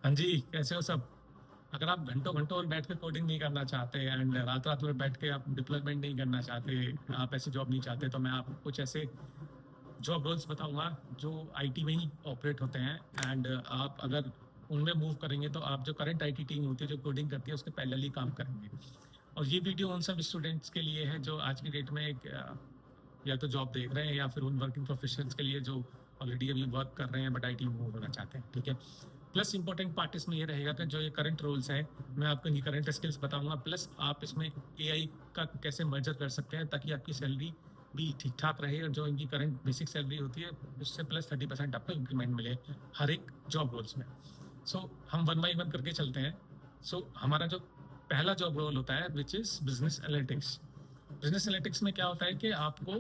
हाँ जी, कैसे हो सब? अगर आप घंटों घंटों बैठ के कोडिंग नहीं करना चाहते एंड रात रात में बैठ के आप डिप्लॉयमेंट नहीं करना चाहते, आप ऐसी जॉब नहीं चाहते, तो मैं आपको कुछ ऐसे जॉब रोल्स बताऊंगा जो आईटी में ही ऑपरेट होते हैं। एंड आप अगर उनमें मूव करेंगे तो आप जो करंट आईटी टीम होती है जो कोडिंग करती है उसके पैरेलल ही काम करेंगे। और ये वीडियो उन सब स्टूडेंट्स के लिए है जो आज की डेट में एक या तो जॉब देख रहे हैं या फिर उन वर्किंग प्रोफेशनल्स के लिए जो ऑलरेडी अभी वर्क कर रहे हैं बट आईटी में मूव होना चाहते हैं। ठीक है। प्लस इंपॉर्टेंट पार्ट इसमें ये रहेगा कि जो ये करंट रोल्स हैं, मैं आपको इनकी करंट स्किल्स बताऊंगा, प्लस आप इसमें एआई का कैसे मर्जर कर सकते हैं ताकि आपकी सैलरी भी ठीक ठाक रहे और जो इनकी करंट बेसिक सैलरी होती है उससे प्लस 30% आपको इंक्रीमेंट मिले हर एक जॉब रोल्स में। सो हम वन बाई वन करके चलते हैं। हमारा जो पहला जॉब रोल होता है which is business analytics. Business analytics में क्या होता है कि आपको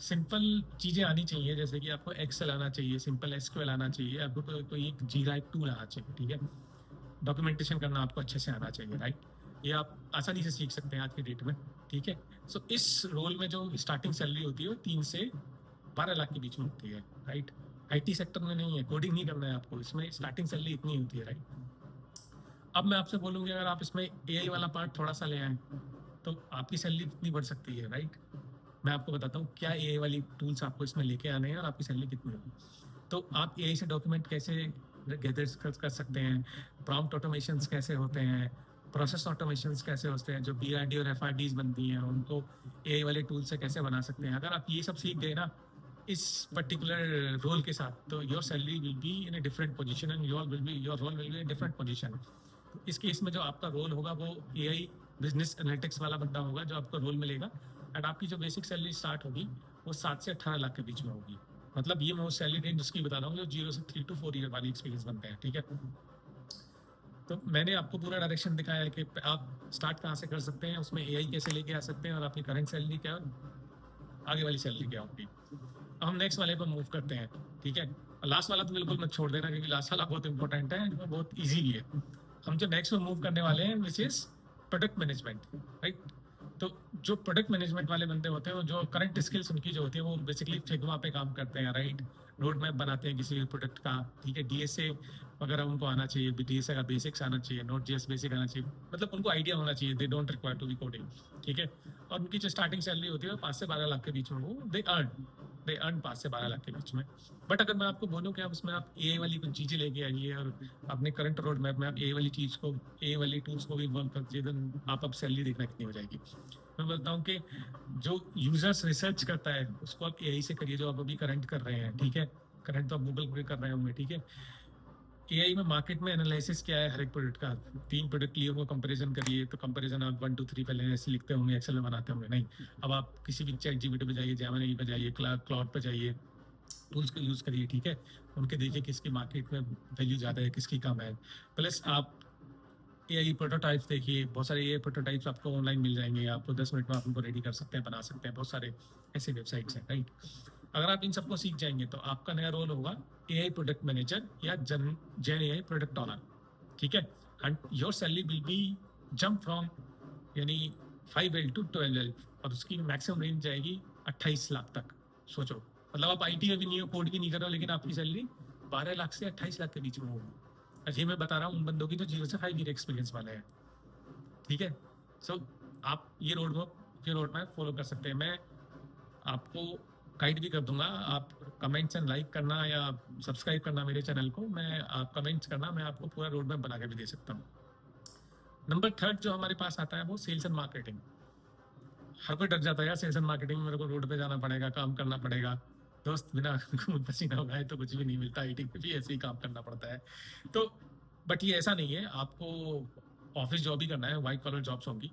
सिंपल चीजें आनी चाहिए, जैसे कि आपको एक्सेल आना चाहिए, सिंपल एसक्यूएल आना चाहिए, आपको कोई एक जीरा एक टूल आना चाहिए। ठीक है। डॉक्यूमेंटेशन करना आपको अच्छे से आना चाहिए, राइट। ये आप आसानी से सीख सकते हैं आज की डेट में। ठीक है। इस रोल में जो स्टार्टिंग सैलरी होती है वो 3 से 12 लाख के बीच में होती है, राइट। आईटी सेक्टर में नहीं है, कोडिंग नहीं करना है आपको, इसमें स्टार्टिंग सैलरी इतनी होती है, राइट। अब मैं आपसे बोलूंगी अगर आप इसमें एआई वाला पार्ट थोड़ा सा ले आए तो आपकी सैलरी कितनी बढ़ सकती है, राइट। मैं आपको बताता हूँ क्या एआई वाली टूल्स आपको इसमें लेके आने हैं और आपकी सैलरी कितनी होगी। तो आप एआई से डॉक्यूमेंट कैसे गैदर कर सकते हैं, प्रॉम्प्ट ऑटोमेशंस कैसे होते हैं, प्रोसेस ऑटोमेशंस कैसे होते हैं, जो बीआरडी और एफआरडीज बनती हैं उनको एआई वाले टूल से कैसे बना सकते हैं। अगर आप ये सब सीख गए ना इस पर्टिकुलर रोल के साथ, तो your salary will be in a different position and your role will be in different position. इस केस में जो आपका रोल होगा वो एआई बिजनेस एनालिटिक्स वाला बंदा होगा जो आपको रोल मिलेगा। एंड आपकी जो बेसिक सैलरी स्टार्ट होगी वो 7 से 18 लाख के बीच में होगी। मतलब ये मैं वो सैलरी रेंज उसकी बता रहा हूँ जो 0 से 3 to 4 ईयर वाली एक्सपीरियंस बनते हैं। ठीक है। तो मैंने आपको पूरा डायरेक्शन दिखाया है कि आप स्टार्ट कहाँ से कर सकते हैं, उसमें एआई कैसे लेके आ सकते हैं और आपकी करंट सैलरी क्या है, आगे वाली सैलरी क्या होगी। अब हम नेक्स्ट वाले पर मूव करते हैं। ठीक है। लास्ट वाला तो बिल्कुल मत छोड़ देना क्योंकि लास्ट वाला बहुत इंपॉर्टेंट है, बहुत ईजी भी है। हम जो नेक्स्ट में मूव करने वाले हैं which is product management, right. तो जो प्रोडक्ट मैनेजमेंट वाले बंदे होते हैं जो करंट स्किल्स उनकी जो होती है वो बेसिकली फिग्मा पे काम करते हैं, राइट। रोड मैप बनाते हैं किसी भी प्रोडक्ट का। ठीक है। डीएसए वगैरह उनको आना चाहिए, डीएसए का बेसिक्स आना चाहिए, नोट जेएस बेसिक आना चाहिए, मतलब उनको आइडिया होना चाहिए, they don't require to be coding. ठीक है। और उनकी जो स्टार्टिंग सैलरी होती है 5 से 12 लाख के बीच में वो दे अर्न 5 से 12 लाख के बीच में। बट अगर मैं आपको बोलूँ कि आप उसमें आप एआई वाली कुछ चीजें लेके आइए और अपने करंट रोड मैप में आप एआई वाली चीज को, एआई वाली टूल्स को भी इन्वॉल्व करते देन आप अब सैलरी देखना कितनी हो जाएगी। मैं बोलता हूँ कि जो यूजर्स रिसर्च करता है उसको आप एआई से करिए जो आप अभी करंट कर रहे हैं। ठीक है। करंट तो आप गूगल पे कर रहे होंगे। ठीक है। एआई में मार्केट में एनालिसिस क्या है हर एक प्रोडक्ट का, 3 प्रोडक्ट लिए उनको कंपैरिजन करिए, तो कंपैरिजन आप 1 2 3 पहले ऐसे लिखते होंगे, एक्सेल में बनाते होंगे, नहीं। अब आप किसी भी चैट जीपीटी पे जाइए, जेमिनी पे जाइए, क्लाउड पे जाइए, टूल्स को यूज करिए। ठीक है। उनके देखिए किसकी मार्केट में वैल्यू ज्यादा है, किसकी कम है। प्लस आप एआई प्रोटोटाइप्स देखिए, बहुत सारे एआई प्रोटोटाइप्स आपको ऑनलाइन मिल जाएंगे, आपको 10 मिनट में आप उनको रेडी कर सकते हैं, बना सकते हैं। बहुत सारे ऐसे वेबसाइट्स हैं, राइट। अगर आप इन सबको सीख जाएंगे तो आपका नया रोल होगा एआई प्रोडक्ट मैनेजर या जेन एआई प्रोडक्ट ऑनर। ठीक है। And your salary will B jump from यानी 5L to 12L, और उसकी मैक्सिमम रेंज जाएगी 28 लाख तक। सोचो, मतलब आप आईटी में भी नहीं हो, कोड भी नहीं कर रहे हो, लेकिन आपकी सैलरी 12 लाख से 28 लाख के बीच में होगी। और ये मैं बता रहा हूँ उन बंदों की जो 0 से 5 ईयर एक्सपीरियंस वाले हैं। ठीक है। सो आप ये रोड मैप फॉलो कर सकते हैं। मैं आपको गाइड भी कर दूंगा, आप कमेंट्स एंड लाइक करना या सब्सक्राइब करना मेरे चैनल को, मैं आप कमेंट्स करना, मैं आपको पूरा रोड मैप बना के भी दे सकता हूँ। नंबर थर्ड जो हमारे पास आता है वो सेल्स एंड मार्केटिंग। हर कोई डर जाता है यार, सेल्स एंड मार्केटिंग में मेरे को रोड पे जाना पड़ेगा, काम करना पड़ेगा। दोस्त, बिना खून पसीना उगाए तो कुछ भी नहीं मिलता, आईटी में भी ऐसे ही काम करना पड़ता है। तो बट ये ऐसा नहीं है, आपको ऑफिस जॉब ही करना है, व्हाइट कॉलर जॉब्स होंगी।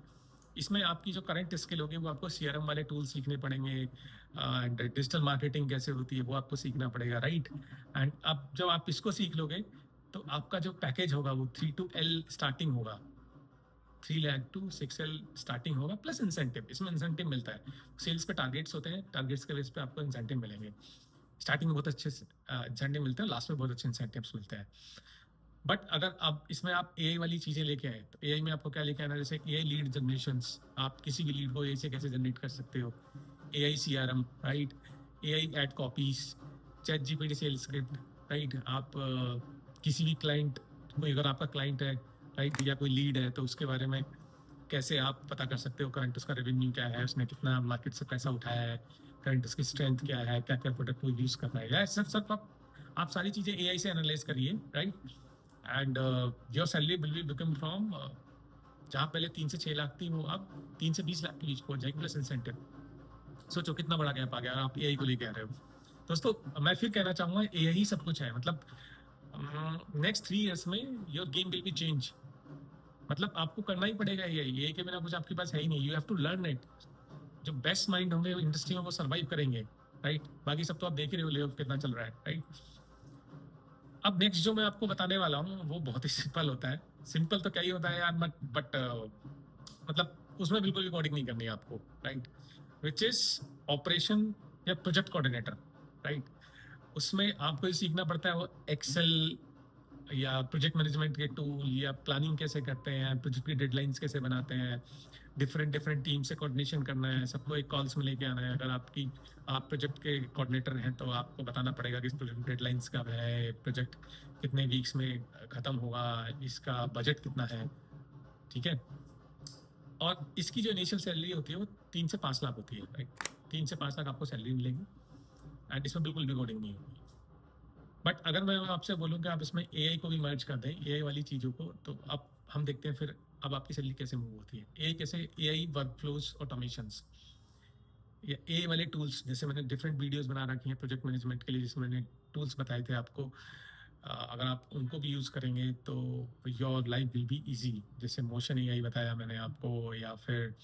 इसमें आपकी जो करंट स्किल होगी वो आपको सीआरएम वाले टूल सीखने पड़ेंगे, एंड डिजिटल मार्केटिंग कैसे होती है वो आपको सीखना पड़ेगा, राइट। एंड अब जब आप इसको सीख लोगे तो आपका जो पैकेज होगा वो 3 to L स्टार्टिंग होगा, 3 lakh to 6L स्टार्टिंग होगा, प्लस इंसेंटिव। इसमें इंसेंटिव मिलता है, सेल्स पे टारगेट्स होते हैं, टारगेट्स के बेस पे आपको इंसेंटिव मिलेंगे। स्टार्टिंग में बहुत अच्छे इंसेंटिव मिलते हैं, लास्ट में बहुत अच्छे इंसेंटिव्स मिलते हैं। बट अगर आप इसमें आप एआई वाली चीजें लेके आए तो एआई में आपको क्या लेके आना, जैसे एआई लीड जनरेशन, आप किसी भी लीड को एआई से कैसे जनरेट कर सकते हो, AI CRM, right, AI ad copies, chat GPT sales script, right. आप किसी भी क्लाइंट कोई अगर आपका क्लाइंट है, राइट, या कोई लीड है, तो उसके बारे में कैसे आप पता कर सकते हो करंट उसका रेवेन्यू क्या है, उसने कितना मार्केट से पैसा उठाया है, करंट उसकी स्ट्रेंथ क्या है, क्या क्या प्रोडक्ट को यूज कर रहा है, या सब सब आप सारी चीजें एआई से एनालाइज करिए, right. And your salary will be become from, जहाँ पहले 3 से 6 लाख थी, वो अब 3 से 20 लाख के बीच पहुंच जाएगी, प्लस इंसेंटिव। सोचो कितना बड़ा गैप आ गया, और आप एआई को लेके आ रहे हो। दोस्तों, मैं फिर कहना चाहूंगा, एआई सब कुछ है। मतलब नेक्स्ट 3 इयर्स में your game will be change. मतलब आपको करना ही पड़ेगा एआई के बिना कुछ आपके पास है ही नहीं। You have to learn it. जो बेस्ट माइंड होंगे इंडस्ट्री में वो सर्वाइव करेंगे, राइट। बाकी सब तो आप देख ही रहे हो, ले कितना चल रहा है, राइट। अब नेक्स्ट जो मैं आपको बताने वाला हूँ वो बहुत ही सिंपल होता है। सिंपल तो क्या ही होता है यार, बट मतलब उसमें बिल्कुल भी कोडिंग नहीं करनी है आपको, राइट। विच इज ऑपरेशन या प्रोजेक्ट कोऑर्डिनेटर, राइट। उसमें आपको ये सीखना पड़ता है वो एक्सेल या प्रोजेक्ट मैनेजमेंट के टूल, या प्लानिंग कैसे करते हैं, प्रोजेक्ट की डेडलाइंस कैसे बनाते हैं, डिफरेंट डिफरेंट टीम से कोऑर्डिनेशन करना है, सबको एक कॉल्स में लेके आना है। अगर आप प्रोजेक्ट के कोऑर्डिनेटर हैं तो आपको बताना पड़ेगा कि इस प्रोजेक्ट डेडलाइंस कब है, प्रोजेक्ट कितने वीक्स में खत्म होगा, इसका बजट कितना है, ठीक है। और इसकी जो इनिशियल सैलरी होती है वो 3 से 5 लाख होती है, राइट। 3 से 5 लाख आपको सैलरी मिलेगी, एंड इसमें बिल्कुल भी कोडिंग नहीं होगी। बट अगर मैं आपसे बोलूँ कि आप इसमें एआई को भी मर्ज कर दें, एआई वाली चीज़ों को, तो अब हम देखते हैं फिर अब आपकी सैलरी कैसे मूव होती है। एआई कैसे, एआई वर्कफ्लोज ऑटोमेशंस या एआई वाले टूल्स, जैसे मैंने डिफरेंट वीडियोस बना रखी हैं प्रोजेक्ट मैनेजमेंट के लिए, जिसमें मैंने टूल्स बताए थे आपको। अगर आप उनको भी यूज़ करेंगे तो your life will be easy. जैसे मोशन एआई बताया मैंने आपको, या फिर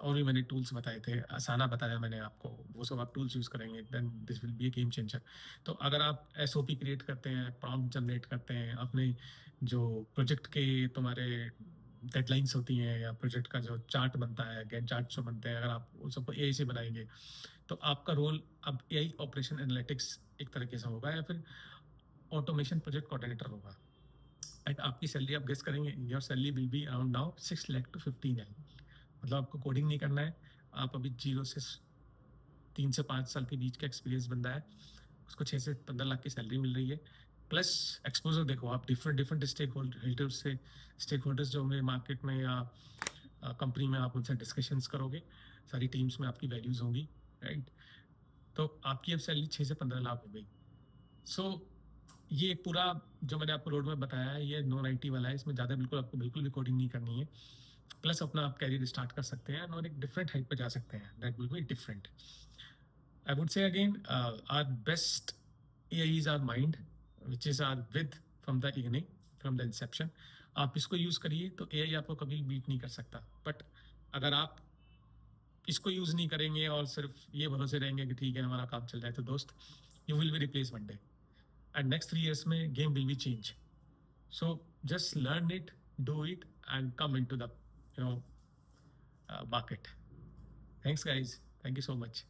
और भी मैंने टूल्स बताए थे, आसाना बताया मैंने आपको, वो सब आप टूल्स यूज़ करेंगे, then this will be a game changer. तो अगर आप एसओपी क्रिएट करते हैं, प्रॉम्प्ट जनरेट करते हैं, अपने जो प्रोजेक्ट के तुम्हारे डेडलाइंस होती हैं, या प्रोजेक्ट का जो चार्ट बनता है, गैट चार्ट जो बनते हैं, अगर आप उन सबको एआई से बनाएंगे, तो आपका रोल अब एआई ऑपरेशन एनालिटिक्स एक तरीके से होगा, या फिर ऑटोमेशन प्रोजेक्ट कोऑर्डिनेटर होगा। एंड आपकी सैलरी आप गेस करेंगे, your salary will be around now 6 lakh to 15 lakh. मतलब आपको कोडिंग नहीं करना है, आप अभी 0 से 3 से 5 साल के बीच का एक्सपीरियंस बंदा है, उसको 6 से 15 लाख की सैलरी मिल रही है। प्लस एक्सपोजर देखो, आप डिफरेंट डिफरेंट स्टेक होल्डर्स जो होंगे मार्केट में या कंपनी में, आप उनसे डिस्कशंस करोगे, सारी टीम्स में आपकी वैल्यूज होंगी, राइट। तो आपकी अब सैलरी 6 से 15 लाख हो गई। सो ये एक पूरा जो मैंने आपको रोड में बताया है, ये 990 वाला है। इसमें ज़्यादा बिल्कुल आपको बिल्कुल भी कोडिंग नहीं करनी है। प्लस अपना आप कैरियर स्टार्ट कर सकते हैं और एक डिफरेंट हाइट पे जा सकते हैं, that will be different. I would say again, our best AI is our mind, which is our with from the evening, from the inception. आप इसको यूज करिए तो एआई आपको कभी बीट नहीं कर सकता। बट अगर आप इसको यूज नहीं करेंगे और सिर्फ ये भरोसे रहेंगे कि ठीक है हमारा काम चल जाए, तो दोस्त, you will be replace one day, and next 3 years में game will be change. So just learn it, do it, and come into the market. Thanks, guys. Thank you so much.